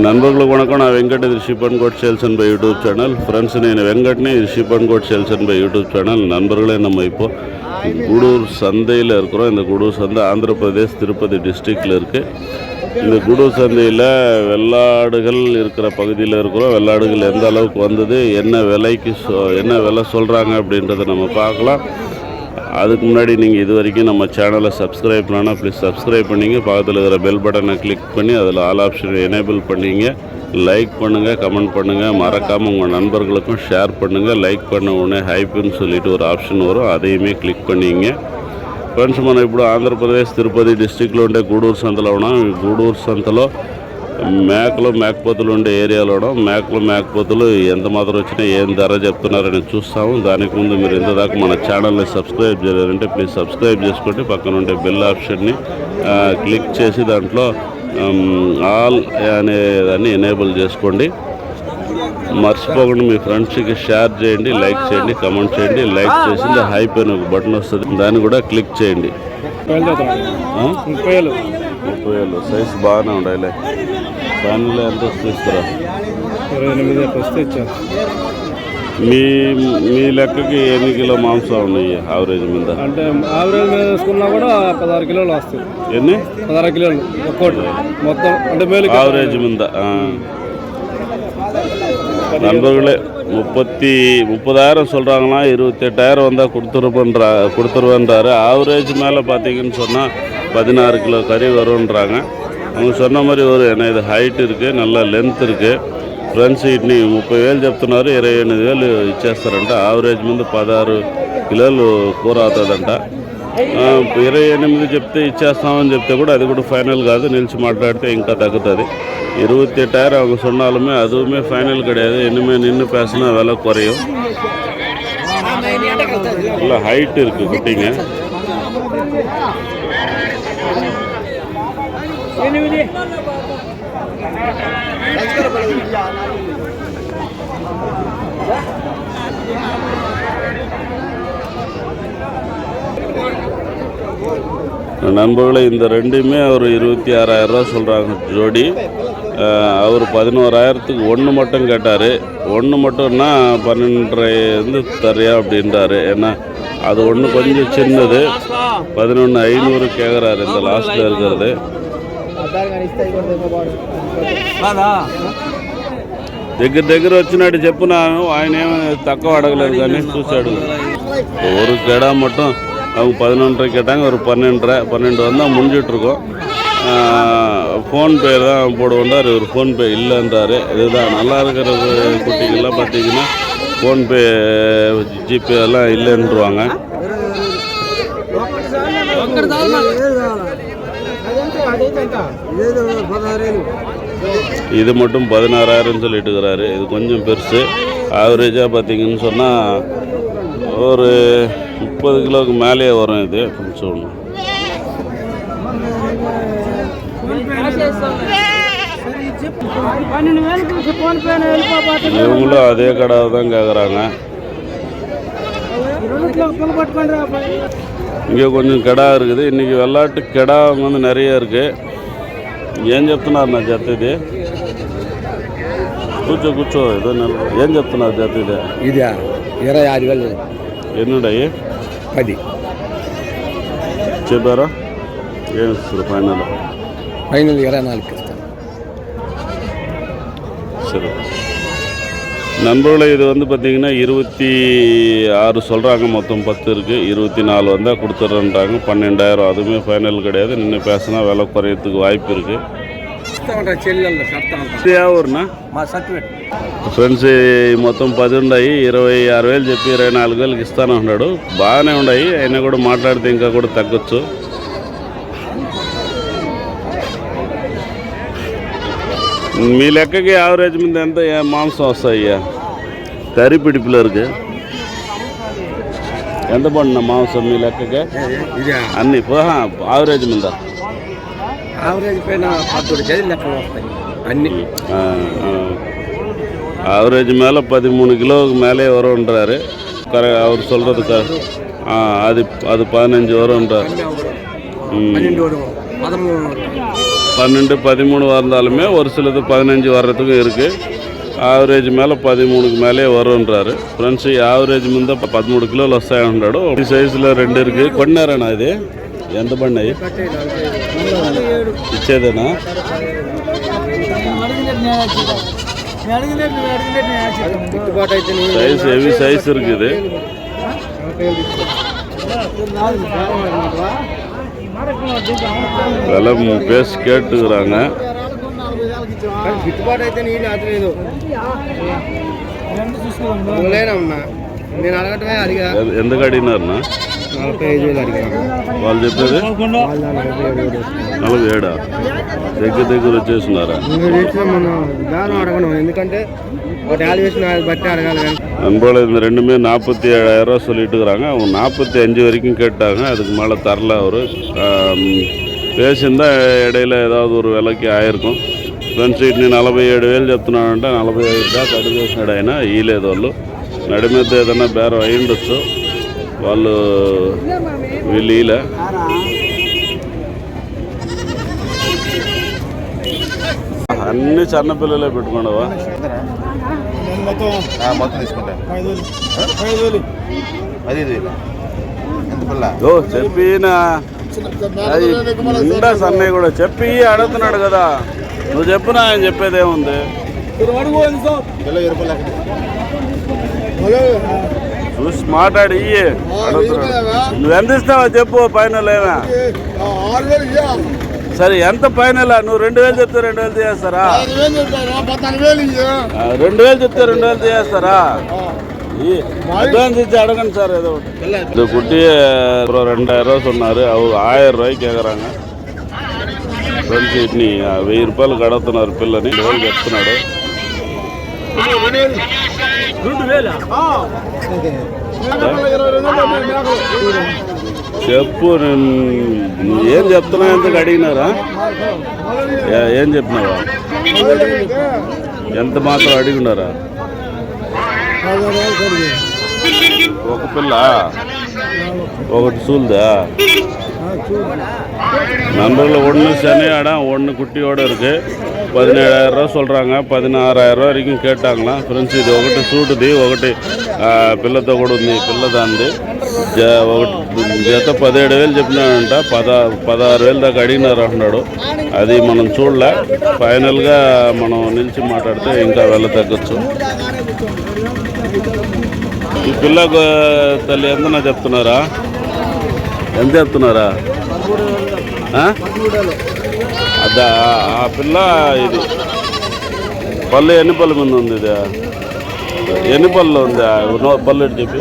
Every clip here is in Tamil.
நண்பர்களுக்கு வணக்கம். நான் வெங்கட், இது ship and code sales and buy YouTube channel. Friends, నేను வெங்கட்னி, இது ship and code sales and buy YouTube channel. நண்பர்களே, நம்ம இப்போது கூடூர் சந்தையில் இருக்கிறோம். இந்த கூடூர் சந்தை ஆந்திர பிரதேஷ் திருப்பதி டிஸ்ட்ரிக்டில் இருக்குது. இந்த கூடூர் சந்தையில் வெள்ளாடுகள் இருக்கிற பகுதியில் இருக்கிறோம். வெள்ளாடுகள் எந்த அளவுக்கு வந்தது, என்ன விலை சொல்கிறாங்க அப்படின்றத நம்ம பார்க்கலாம். அதுக்கு முன்னாடி நீங்கள் இது வரைக்கும் நம்ம சேனலை சப்ஸ்கிரைப் பண்ணால் ப்ளீஸ் சப்ஸ்கிரைப் பண்ணிங்க. பக்கத்தில் இருக்கிற பெல் பட்டனை கிளிக் பண்ணி அதில் ஆல் ஆப்ஷனை எனேபிள் பண்ணிங்க. லைக் பண்ணுங்கள், கமெண்ட் பண்ணுங்கள், மறக்காமல் உங்கள் நண்பர்களுக்கும் ஷேர் பண்ணுங்கள். லைக் பண்ண உடனே ஹைப்புன்னு சொல்லிவிட்டு ஒரு ஆப்ஷன் வரும், அதையுமே கிளிக் பண்ணிங்க. ఫ్రెండ్స్, మనం ఇప్పుడు ఆంధ్రప్రదేశ్ తిరుపతి డిస్టిక్లో ఉండే గూడూరు సంతలో ఉన్నాం. గూడూరు సంతలో మేకపోతులు ఉండే ఏరియాలో మేకపోతులు ఎంత మాత్రం వచ్చినా ఏం ధర చెప్తున్నారని చూస్తాము. దానికి ముందు మీరు ఇంతదాకా మన ఛానల్ని సబ్స్క్రైబ్ చేయాలంటే ప్లీజ్ సబ్స్క్రైబ్ చేసుకోండి. పక్కన ఉండే బెల్ ఆప్షన్ని క్లిక్ చేసి దాంట్లో ఆల్ అనేదాన్ని ఎనేబుల్ చేసుకోండి. మర్చిపోకుండా మీ ఫ్రెండ్స్కి షేర్ చేయండి, లైక్ చేయండి, కమెంట్ చేయండి. లైక్ చేసింది హైప్ అని ఒక బటన్ వస్తుంది, దాన్ని కూడా క్లిక్ చేయండి. 30,000 సైజ్ బాగానే ఉండాలి. దానిలో ఎంత వస్తారా? 28 వస్తే ఇచ్చారు. మీ లెక్కకి ఎన్ని కిలో మాంసం ఉన్నాయి యావరేజ్ మీద? అంటే యావరేజ్ మీద వేసుకున్నా కూడా 16 కిలోలు వస్తాయి. ఎన్ని? 16 కిలోలు ఒక్కోటి మొత్తం. అంటే మేలు యావరేజ్ మీద நண்பர்களே 30,000 சொல்கிறாங்களா, 28,000 வந்தால் கொடுத்துருவேன்றாரு. ஆவரேஜ் மேலே பார்த்தீங்கன்னு சொன்னால் 16 கிலோ கறி வரும்ன்றாங்க. அவங்க சொன்ன மாதிரி ஒரு இது హైట్ இருக்குது, நல்ல లెంత్ இருக்குது. ఫ్రెండ్స్, వీటిని 30,000 చెప్తున్నారు, 28,000 ఇచ్చేస్తారంట. ఆవరేజ్ ముందు 16 కిలోలు కూర అవుతుందంట. 28 చెప్తే ఇచ్చేస్తామని చెప్తే కూడా అది కూడా ఫైనల్ కాదు, నిలిచి మాట్లాడితే ఇంకా తగ్గుతుంది. 28,000 அவங்க சொன்னாலுமே அதுவுமே ஃபைனல் கிடையாது. இனிமே நின்று பேசினா விலை குறையும். நல்லா ஹைட் இருக்குது குட்டிங்க. நண்பர்களே, இந்த ரெண்டுமே அவர் 26,000 ரூபா சொல்கிறாங்க ஜோடி. அவர் 11,000க்கு ஒன்று மட்டும் கேட்டார். ஒன்று மட்டும்னா 12,500 தரையா அப்படின்றாரு. ஏன்னா அது ஒன்று கொஞ்சம் சின்னது. 11,500 கேட்குறாரு இந்த லாஸ்ட்டில் இருக்கிறது. దగ్గర వచ్చినట్టు చెప్పు. ఆయన ఏమో తక్కువ అడగలేదు కానీ చూశాడు. ஒரு கெடா மட்டும் அவங்க 11,500 கேட்டாங்க. ஒரு 12 வந்தால் முடிஞ்சிட்ருக்கோம். ஃபோன்பே தான் போடுவோண்டார். ஒரு ஃபோன்பே இல்லைன்றாரு. இதுதான் நல்லா இருக்கிற குட்டிகள்லாம் பார்த்தீங்கன்னா ஃபோன்பே ஜிபே எல்லாம் இல்லைன்றுவாங்க. இது மட்டும் 16,000 சொல்லிட்டு இருக்கிறாரு. இது கொஞ்சம் பெருசு. ஆவரேஜாக பார்த்தீங்கன்னு சொன்னால் ஒரு 30 கிலோவுக்கு மேலேயே வரும். இது கொஞ்சம் இவங்களும் அதே கடாவை தான் கேட்குறாங்க. இங்கே கொஞ்சம் கெடா இருக்குது. இன்றைக்கி வெள்ளாட்டு கெடா வந்து நிறைய இருக்குது. ఏం చెప్తున్నారు నా జత? ఇది కూర్చో ఏదో ఏం చెప్తున్నారు జత? ఇది 26,000. ఎన్నుండయి? 10 చెప్పారా? ఏం ఇస్తారు ఫైనల్? 24 ఇస్తాను. சரி நண்பர்களே, இது வந்து பார்த்திங்கன்னா 26 சொல்கிறாங்க. மொத்தம் 10 இருக்குது. 24 வந்தால் கொடுத்துட்றேன்றாங்க. 12,000 அதுவுமே ஃபைனல் கிடையாது. நின்று பேசினா விலை குறையறதுக்கு வாய்ப்பு இருக்குது. ఎవరునా ఫ్రెండ్స్, మొత్తం 10 ఉన్నాయి. 26,000 చెప్పి 24,000 ఇస్తాను అన్నాడు. బాగానే ఉన్నాయి. అయినా కూడా మాట్లాడితే ఇంకా కూడా తగ్గొచ్చు. మీ లెక్కకి యావరేజ్ మీద ఎంత మాంసం వస్తాయ్యా? కర్రీ పిడిపిలో ఇருக்கு ఎంత పడిన మాంసం మీ లెక్కకి? అన్ని ఆవరేజ్ మీద అన్ని ஆவரேஜ் மேலே 13 கிலோவுக்கு மேலே வரும்ன்றாரு. அவர் சொல்கிறது அது 15 வரும்ன்றார். 12-13 வந்தாலுமே ஒரு சிலது 15 வர்றதுக்கும் இருக்குது. ఆవరేజ్ మేళ 13కి మేలే వరుంటారు ఫ్రెండ్స్. ఈ యావరేజ్ ముందు 13 కిలోలు వస్తాయంటాడు. ఈ సైజులో 2 ఇருக்கு. కొన్నారనా ఇది? ఎంత పడినాయి? ఇచ్చేదేనా? సైజ్ హెవీ సైజ్ இருக்கு இது. விலை பேசி கேட்டுக்கிறாங்க. గిట్టుబాటు అయితే నేను అడగలేదు. నేను అడగటమే అడిగా. ఎందుకు అడిగినారన్నా? 45,000 అడిగాను. వాళ్ళు చెప్పేది 47. దగ్గర వచ్చేస్తున్నారా? మనం దాని అడగను, ఎందుకంటే ఒక వాల్యుయేషన్ బట్టి அடகால. நண்பர்களே, இந்த ரெண்டுமே 47,000 சொல்லிட்டுக்கிறாங்க. அவங்க 45 வரைக்கும் கேட்டாங்க. அதுக்கு மேலே தரல அவர். பேசியிருந்தா இடையில ஏதாவது ஒரு விலைக்கு ஆயிருக்கும். ఫ్రెండ్స్ వీటిని 47,000 చెప్తున్నాడంటే 45 దాకా అడిగేసినాడు ఆయన. ఇయలేదు వాళ్ళు. నడిమేద్ద ఏదన్నా బేరం అయి ఉండొచ్చు. వాళ్ళు వీళ్ళు ఈలే. అన్ని చిన్నపిల్లలే పెట్టుకున్నావా? మొత్తం తీసుకుంటాను. చెప్పినా నిండా సన్నయ్య కూడా చెప్పి అడుగుతున్నాడు కదా. నువ్వు చెప్పునా, ఆయన చెప్పేదేముంది? చూసి మాట్లాడి ఇయ్యి అడుగుతున్నాడు. నువ్వు ఎంత ఇస్తావా చెప్పు. ఫైనల్ ఏమే? సరే, ఎంత ఫైనల్? నువ్వు 2,000 చెప్తే 2,000 తీయేస్తారా? 2,000 చెప్తే 2,000 తీయేస్తారా? அட்வான்ஸ் வச்சு அடங்கணும் சார். ஏதோ இந்த குட்டியை 2,000 சொன்னார். அவர் 1,000 ரூபாய்க்கு கேட்குறாங்க. ఫ్రెండ్స్ వీటిని 1000 రూపాయలు కడుతున్నారు పిల్లని. 2,000 చెప్తున్నాడు. చెప్పు. నువ్వు ఏం చెప్తున్నావు? ఎంతకు అడిగినారా? ఏం చెప్పినావా? ఎంత మాత్రం అడిగినారా? ఒక పిల్ల ఒకటి சூழ்தா? நண்பர்கள் ஒன்று சனியாடா, ஒன்று குட்டியோடு இருக்குது. 17,000 ரூபா சொல்கிறாங்க. 16,000 ரூபா வரைக்கும் கேட்டாங்களாம். ఫ్రెండ్స్ ఇది ఒకటి సూటుది, ఒకటి పిల్లతో కూడా ఉంది. పిల్లదాంది ఒకటి జత 17,000 చెప్పినాడంట. 16,000 దాకా అడిగినారు అంటున్నాడు. అది మనం చూడలే. ఫైనల్గా మనం నిలిచి మాట్లాడితే ఇంకా వెళ్ళ తగ్గచ్చు. ఈ పిల్లకు తల్లి ఎంతనా చెప్తున్నారా? ఎంత చెప్తున్నారా? అదా ఆ పిల్ల ఇది పళ్ళు ఎన్ని పళ్ళు మీద ఉంది? ఇది ఎన్ని పళ్ళు ఉంది? పళ్ళు ఎటు చెప్పి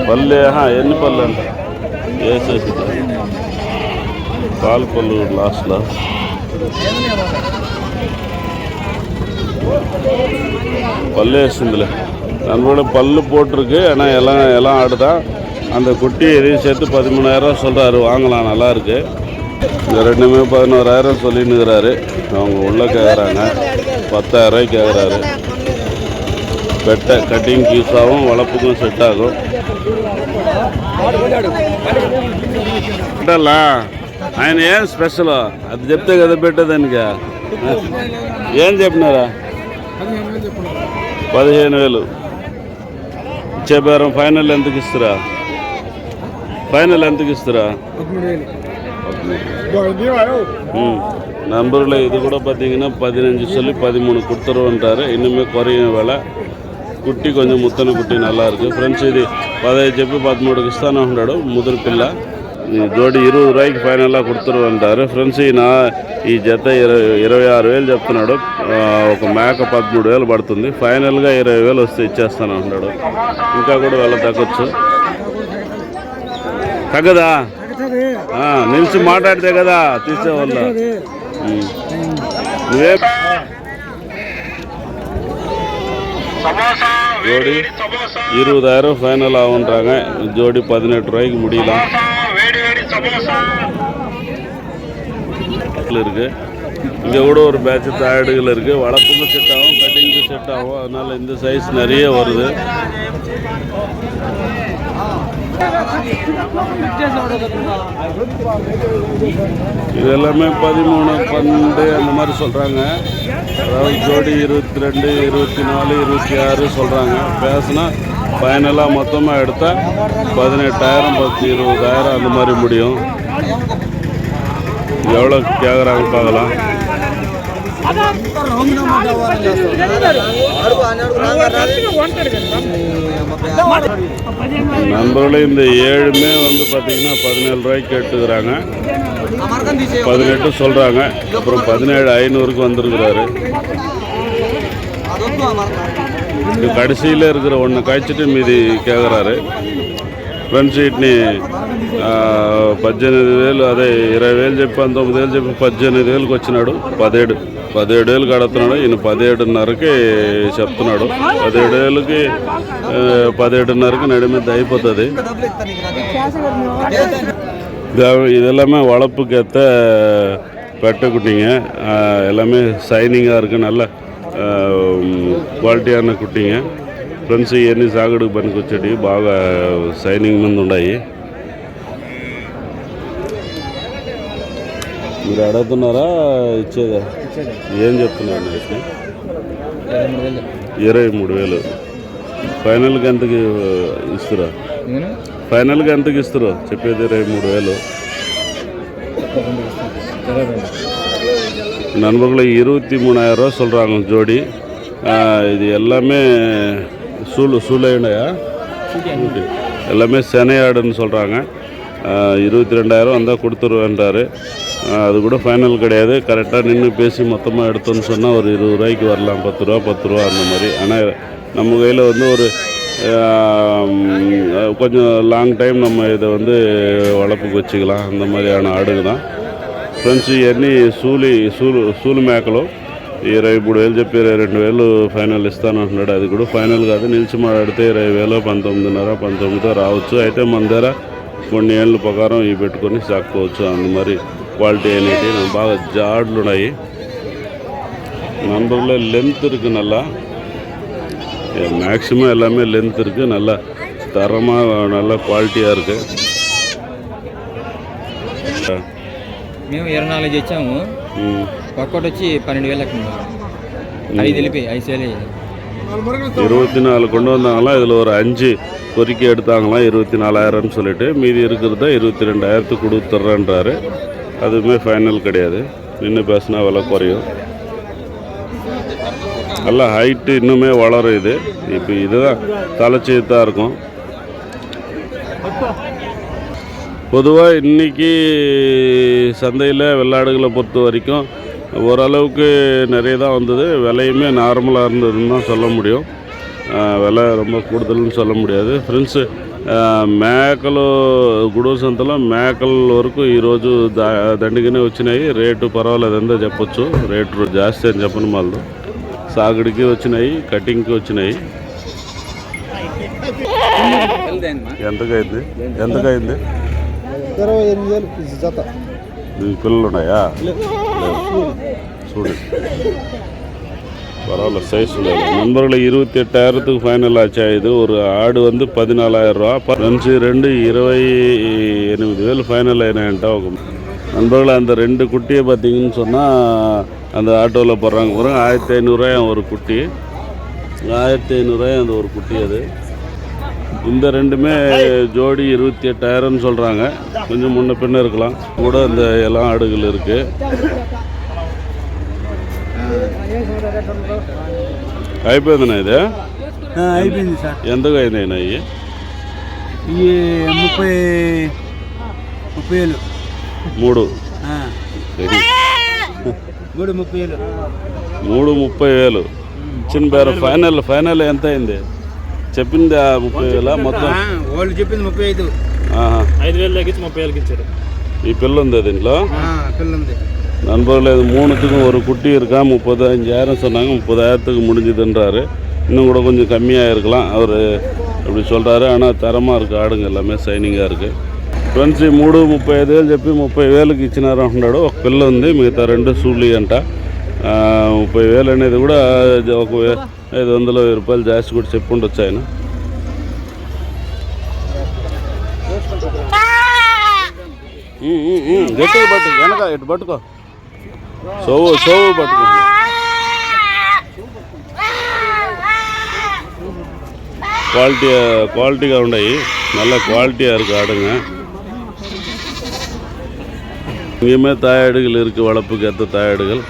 పళ్ళు ఎన్ని పళ్ళు అంట వేసేసి పాలు పళ్ళు లాస్ట్లో. பல்லு வேஸ்ட்டுல நம்மளோட பல்லு போட்டிருக்கு. ஆனால் எல்லாம் ஆடுதா. அந்த குட்டி எதையும் சேர்த்து 13,000 சொல்கிறாரு. வாங்கலாம், நல்லாயிருக்கு. இந்த ரெண்டுமே 11,000 சொல்லின்னுக்கிறாரு. அவங்க உள்ளே கேட்குறாங்க. 10,000 ரூபாய்க்கு கேட்குறாரு. பெட்டை கட்டிங் பீஸாகவும் வளர்ப்புக்கும் செட் ஆகும். పెట్టాలా? ఆయన ఏం స్పెషల్ అది చెప్తే కదా పెట్టేదానికి. ఏం చెప్పినారా? 15,000 ఇచ్చే బేరం. ఫైనల్ ఎంతకి ఇస్తారా? ఫైనల్ ఎంతకి ఇస్తారా? நண்பர்களே, இது கூட பார்த்தீங்கன்னா 15 சொல்லி 13 கொடுத்துருவோன்றாரு. இன்னுமே குறையும் வேலை. குட்டி கொஞ்சம் முத்தனை குட்டி நல்லா இருக்குது. ஃப்ரெண்ட்ஸ் இது 15 చెప్పి 13కి ఇస్తాను అంటాడు. ముదురు పిల్ల జోడి 20 రూపాయకి ఫైనల్గా கொடுத்துருవంటారు. ఫ్రెండ్స్ ఈ జత 26,000 చెప్తున్నాడు. ఒక మేక 13,000 పడుతుంది. ఫైనల్గా 20,000 వస్తే ఇచ్చేస్తాను అంటున్నాడు. ఇంకా కూడా వెళ్ళ తగ్గొచ్చు. తగ్గదా? నిలిచి మాట్లాడితే కదా తీసేవాళ్ళ. నువ్వే ஜோடி 20,000 ஃபைனல் ஆகுன்றாங்க. ஜோடி 18 ரூபாய்க்கு முடியலாம். இருக்கு. இங்கே கூட ஒரு பேட்ச் தாடுகள் இருக்குது. வளர்ப்புக்கும் செட் ஆகும், கட்டிங்கும் செட் ஆகும். அதனால் இந்த சைஸ் நிறைய வருது. இது எல்லாமே 13, 12 அந்த மாதிரி சொல்கிறாங்க. அதாவது ஜோடி 22, 24, 26 சொல்கிறாங்க. பேசுனா ஃபைனலாக மொத்தமாக எடுத்தால் 18,000, 10, 20,000 அந்த மாதிரி முடியும். எவ்வளோ கேட்குறாங்க பார்க்கலாம். நண்பர்களே இந்த 7மே வந்து பார்த்தீங்கன்னா 17 ரூபாய்க்கு கேட்டுக்கிறாங்க. 18 சொல்கிறாங்க. அப்புறம் 17,500க்கு வந்திருக்கிறாரு. கடைசியில் இருக்கிற ஒன்று காய்ச்சிட்டு மீதி கேட்குறாரு. ఫ్రెండ్స్ వీటిని 18,000 అదే 20,000 చెప్పి 19,000 చెప్పి 18,000కి వచ్చినాడు. 17,000 కడుతున్నాడు. ఈయన 17,500కి చెప్తున్నాడు. 17,000కి 17,500కి నడి మీద అయిపోతుంది. இதெல்லாமே வளர்ப்புக்கு ஏற்ற பெட்டை குட்டிங்க. எல்லாமே சைனிங்காக இருக்குது. நல்ல క్వాలిటీயான కుట్టింగ్. ఫ్రెండ్స్ ఇవన్నీ సాగుడుకు పనికొచ్చేటి బాగా సైనింగ్ మీద ఉన్నాయి. మీరు అడుగుతున్నారా ఇచ్చేదా? ఏం చెప్తున్నారు? 23,000 ఫైనల్కి ఎంతకి ఇస్తురా? ఫైనల్గా ఎంతకి ఇస్తారు? చెప్పేది 23,000. நண்பர்களை 23,000 ரூபா சொல்கிறாங்க ஜோடி. இது எல்லாமே சூளையா எல்லாமே செனையாடுன்னு சொல்கிறாங்க. 22,000 வந்தால் கொடுத்துருவேன்றாரு. அது கூட ஃபைனல் கிடையாது. கரெக்டாக நின்று பேசி மொத்தமாக எடுத்தோன்னு சொன்னால் ஒரு 20 ரூபாய்க்கு வரலாம். 10 ரூபா அந்த மாதிரி. ஆனால் நம்ம கையில் வந்து ஒரு கொஞ்சம் லாங் டைம் நம்ம இதை வந்து வளர்ப்புக்கு வச்சுக்கலாம். அந்த மாதிரியான ஆடுங்க தான் ఫ్రెండ్స్. ఇవన్నీ సూలు మేకలు. 23,000 చెప్పి 22,000 ఫైనల్ ఇస్తాను అంటున్నాడు. అది కూడా ఫైనల్ కాదు. నిలిచి మాట్లాడితే 20,000, 19,500, 19తో రావచ్చు. అయితే మన దగ్గర కొన్ని ఏళ్ళ ప్రకారం ఇవి పెట్టుకొని సాక్కోవచ్చు. అందు మరి క్వాలిటీ అనేవి బాగా జాడ్లు ఉన్నాయి. நண்பர்களே லென்த் இருக்குது. நல்லா மேக்ஸிமம் எல்லாமே லென்த் இருக்குது. நல்லா தரமாக நல்ல குவாலிட்டியாக இருக்குது. మేము 24 ఇచ్చాము. ఒక్కటి వచ్చి 12,000 5 వెళ్ళిపోయి 5 சேலை 24 கொண்டு வந்தாங்களாம். இதில் ஒரு 5 பொறுக்கி எடுத்தாங்களாம் 24,000ன்னு சொல்லிட்டு. மீதி இருக்கிறத 22,000க்கு கொடுத்துட்றேன்றாரு. அதுவுமே ஃபைனல் கிடையாது. இன்னும் பேசினா விலை குறையும். நல்லா ஹைட்டு இன்னுமே வளரும். இது இப்போ இதுதான் தலைச்சீத்தாக இருக்கும். பொதுவாக இன்றைக்கி சந்தையில் வெள்ளாடுகளை பொறுத்த வரைக்கும் ஓரளவுக்கு நிறைய தான் வந்தது. விலையுமே நார்மலாக இருந்ததுன்னு தான் சொல்ல முடியும். விலை ரொம்ப கூடுதல்னு சொல்ல முடியாது. ఫ్రెండ్స్ మేకలు గూడూరు సంతలో మేకల వరకు ఈరోజు దండిగానే వచ్చినాయి. రేటు పర్వాలేదు అంతా చెప్పొచ్చు. రేటు జాస్తి అని చెప్పను. మళ్ళీ సాగుడికి వచ్చినాయి, కటింగ్కి వచ్చినాయి. ఎంతకైంది? 28,000 జత. పిల్లలు ఉన్నాయా? చూడు பரவாயில்ல, சைஸ் இல்லை. நண்பர்களை 28,000க்கு ஃபைனல் ஆச்சா. இது ஒரு ஆடு வந்து 14,000 ரூபா. ஃப்ரெண்ட்ஸ் 2 28,000 ஃபைனல் ஆயினான்ட்டா. நண்பர்களை அந்த 2 குட்டியை பார்த்தீங்கன்னு சொன்னால் அந்த ஆட்டோவில் போடுறாங்க பாருங்க. 1,500 ஒரு குட்டி. 1,500 அந்த ஒரு குட்டி. அது இந்த 2மே ஜோடி 28,000ன்னு சொல்கிறாங்க. கொஞ்சம் முன்ன பின்ன இருக்கலாம் கூட. இந்த எல்லாம் ஆடுகள் இருக்குது. అయిపోయిందన్నా ఇది? అయిపోయింది సార్. ఎంతగా అయిందైనా ఇవి? 30,000. 3 30,000 చిన్న పేరు. ఫైనల్ ఎంత అయింది? చెప్పింది 30,000 మొత్తం. వాళ్ళు చెప్పింది 35. 5,000 తగ్గించి 30,000కి ఇచ్చారు. ఈ పిల్ల ఉంది దీంట్లో. పిల్ల ఉంది. நண்பர்களே இது 3த்துக்கும் ஒரு குட்டி இருக்கா. 35,000 சொன்னாங்க. 30,000க்கு முடிஞ்சுதுன்றாரு. இன்னும் கூட கொஞ்சம் கம்மியாக இருக்கலாம் அவர் அப்படி சொல்கிறாரு. ஆனால் தரமாக இருக்குது. ఆడుங்க எல்லாமே సైనింగ్గా இருக்குது. ఫ్రెండ్స్ 35,000 చెప్పి 30,000కి ఇచ్చినారు అంటున్నాడు. ఒక పిల్ల ఉంది. మిగతా 2 సూలి అంట. 30,000 అనేది కూడా ఒక 500 రూపాయలు జాస్తి కూడా చెప్పి ఉండొచ్చు ఆయన. గట్టిగా పట్టు వెనక ఇటు పట్టుకో సోవు పట్టుకో குவாலிட்டியாக உண்டாயி நல்ல குவாலிட்டியாக இருக்குது ஆடுங்க. இங்கேயுமே தாயாடுகள் இருக்குது, வளர்ப்புக்கு ஏற்ற தாயாடுகள்.